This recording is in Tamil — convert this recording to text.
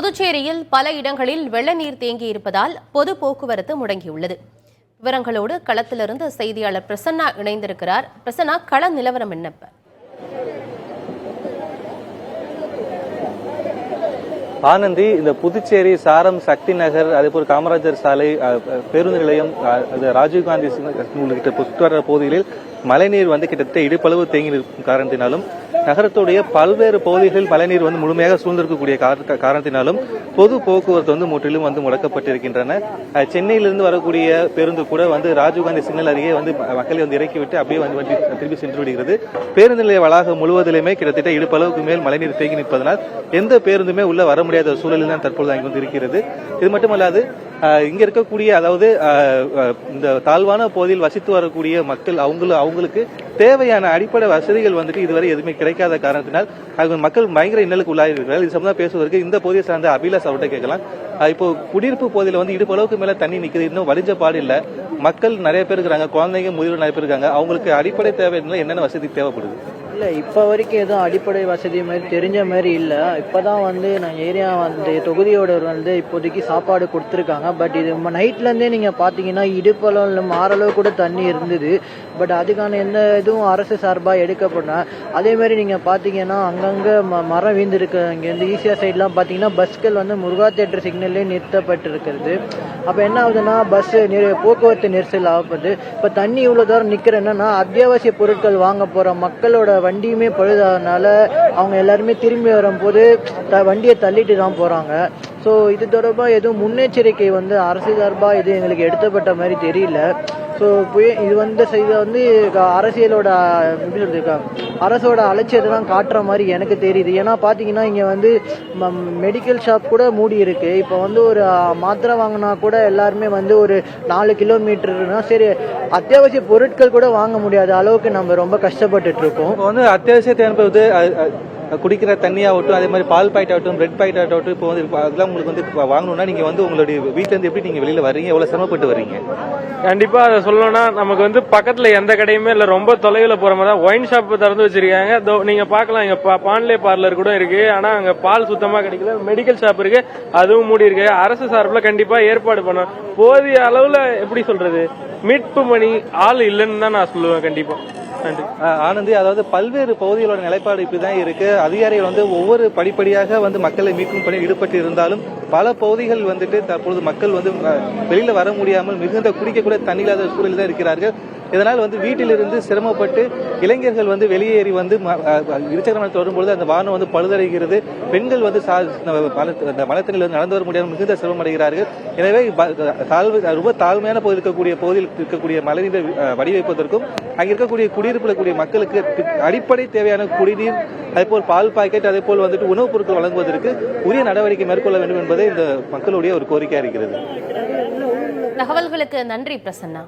புதுச்சேரியில் பல இடங்களில் வெள்ள நீர் தேங்கியிருப்பதால் பொது போக்குவரத்து முடங்கியுள்ளது. விவரங்களோடு களத்திலிருந்து செய்தியாளர் பிரசன்னா இணைந்திருக்கிறார். பிரசன்னா, கள நிலவரம் என்னப்ப? ஆனந்தி, இந்த புதுச்சேரி சாரம் சக்தி நகர், அதேபோல் காமராஜர் சாலை, பேருந்து நிலையம், ராஜீவ்காந்தி உள்ளிட்ட சுற்றுவர பகுதிகளில் மழைநீர் கிட்டத்தட்ட இடுப்பளவு தேங்கி இருக்கும் காரணத்தினாலும், நகரத்துடைய பல்வேறு பகுதிகளில் மழைநீர் முழுமையாக சூழ்ந்திருக்கக்கூடிய காரணத்தினாலும் பொது போக்குவரத்து முற்றிலும் முடக்கப்பட்டிருக்கின்றன. சென்னையிலிருந்து வரக்கூடிய பேருந்து கூட ராஜீவ்காந்தி சிக்னல் அருகே மக்களை இறக்கிவிட்டு அப்படியே திரும்பி சென்று விடுகிறது. பேருந்து நிலைய வளாகம் முழுவதிலுமே கிட்டத்தட்ட இடுப்பளவுக்கு மேல் மழைநீர் தேங்கி நிற்பதனால் எந்த பேருந்துமே உள்ள வர முடியாத சூழலில் தான் தற்பொழுது அங்கு இருக்கிறது. இது மட்டுமல்லாது, இங்க இருக்கக்கூடிய, அதாவது இந்த தாழ்வான பகுதியில் வசித்து வரக்கூடிய மக்கள் அவங்களுக்கு தேவையான அடிப்படை வசதிகள் இதுவரை எதுவுமே கிடைக்காத காரணத்தினால் மக்கள் பயங்கர இன்னலுக்கு உள்ளாயிருக்கிறார்கள். இது சம்பந்தமா பேசுவதற்கு இந்த பகுதியை சார்ந்த அபிலாஷ் அவர்கிட்ட கேட்கலாம். இப்போ குடியிருப்பு பகுதியில் இடுப்பளவுக்கு மேல தண்ணி நிக்குது, இன்னும் வடிஞ்ச பாடு இல்ல. மக்கள் நிறைய பேர் இருக்கிறாங்க, குழந்தைங்க முதியோர் நிறைய பேர் இருக்காங்க. அவங்களுக்கு அடிப்படை தேவை என்னென்ன வசதி தேவைப்படுது? இல்லை, இப்போ வரைக்கும் எதுவும் அடிப்படை வசதி மாதிரி தெரிஞ்ச மாதிரி இல்லை. இப்போ தான் நான் ஏரியா தொகுதியோட இப்போதைக்கு சாப்பாடு கொடுத்துருக்காங்க. பட் இது நைட்லேருந்தே நீங்கள் பார்த்தீங்கன்னா இடுப்பளம் இல்லை மாறளவு கூட தண்ணி இருந்தது. பட் அதுக்கான எந்த இதுவும் அரசு சார்பாக எடுக்கப்படல. அதேமாதிரி நீங்கள் பார்த்தீங்கன்னா அங்கங்கே மரம் வீழ்ந்திருக்கு. இங்கேருந்து ஈசிஆர் சைட்லாம் பார்த்தீங்கன்னா பஸ்கள் முருகா தேட்டர் சிக்னல்லே நிறுத்தப்பட்டிருக்கிறது. அப்போ என்ன ஆகுதுன்னா பஸ் போக்குவரத்து நெரிசல் ஆகப்படுது. இப்போ தண்ணி இவ்வளோ தூரம் நிற்கிற என்னன்னா அத்தியாவசிய பொருட்கள் வாங்க போகிற மக்களோட வண்டியுமே பழுதாதனால அவங்க எல்லாருமே திரும்பி வரும்போது வண்டியை தள்ளிட்டு தான் போறாங்க. ஸோ இது தொடர்பாக எதுவும் முன்னெச்சரிக்கை அரசு சார்பாக எதுவும் எங்களுக்கு எடுத்தப்பட்ட மாதிரி தெரியல. ஸோ இது அரசியலோட எப்படி சொல்லியிருக்காங்க, அரசோட அலட்சியத்தை தான் காட்டுற மாதிரி எனக்கு தெரியுது. ஏன்னா பார்த்தீங்கன்னா இங்கே மெடிக்கல் ஷாப் கூட மூடி இருக்கு. இப்போ ஒரு மாத்திரை வாங்கினா கூட எல்லாருமே ஒரு 4 கிலோமீட்டர்னா சரி, அத்தியாவசிய பொருட்கள் கூட வாங்க முடியாத அளவுக்கு நம்ம ரொம்ப கஷ்டப்பட்டுட்டு இருக்கோம். இப்போ அத்தியாவசிய தேவைப்படுது, குடிக்கிற தண்ணியாகட்டும், அதே மாதிரி பால் பாக்கெட் ஆகட்டும், பிரெட் பாக்கெட் ஆகட்டும், இப்போ அதெல்லாம் உங்களுக்கு வாங்கணும்னா நீங்க உங்களுடைய வீட்டுல இருந்து எப்படி நீங்க வெளியில வர்றீங்க, எவ்வளவு சிரமப்பட்டு வர்றீங்க? கண்டிப்பா அதை சொல்லணும்னா நமக்கு பக்கத்துல எந்த கடையுமே இல்ல, ரொம்ப தொலைவில் போற மாதிரி தான் ஒயின் ஷாப் திறந்து வச்சிருக்காங்க. நீங்க பாக்கலாம், இங்க பான்லே பார்லர் கூட இருக்கு. ஆனா அங்க பால் சுத்தமா கிடைக்கல. மெடிக்கல் ஷாப் இருக்கு, அதுவும் மூடி இருக்கு. அரசு சார்பில் கண்டிப்பா ஏற்பாடு பண்ண போதிய அளவுல எப்படி சொல்றது மீட்பு மணி ஆள் இல்லைன்னு தான் நான் சொல்லுவேன். கண்டிப்பா. ஆனந்தி, அதாவது பல்வேறு பகுதிகளோட நிலைப்பாடு இப்படிதான் இருக்கு. அதிகாரிகள் ஒவ்வொரு படிப்படியாக மக்களை மீட்கும் பணியில் ஈடுபட்டு இருந்தாலும் பல பகுதிகள் தற்பொழுது மக்கள் வெளியில வர முடியாமல் மிகுந்த குடிக்க கூட தண்ணி இல்லாத சூழலில் தான் இருக்கிறார்கள். இதனால் வீட்டிலிருந்து சிரமப்பட்டு இளைஞர்கள் வெளியேறி இருசக்கர தொடரும்பொழுது அந்த வாகனம் பழுதடைகிறது. பெண்கள் மலத்தண்ணில் நடந்து வர முடியாமல் மிகுந்த சிரமம் அடைகிறார்கள். எனவே ரொம்ப தாழ்மையான பகுதியில் இருக்கக்கூடிய மழைநீரை வடிவைப்பதற்கும் அங்க இருக்கக்கூடிய குடியிருப்பில் இருக்கக்கூடிய மக்களுக்கு அடிப்படை தேவையான குடிநீர், அதேபோல் பால் பாக்கெட், அதே போல் உணவுப் பொருட்கள் வழங்குவதற்கு உரிய நடவடிக்கை மேற்கொள்ள வேண்டும் என்பதே இந்த மக்களுடைய ஒரு கோரிக்கையா இருக்கிறது. தகவல்களுக்கு நன்றி பிரசன்னா.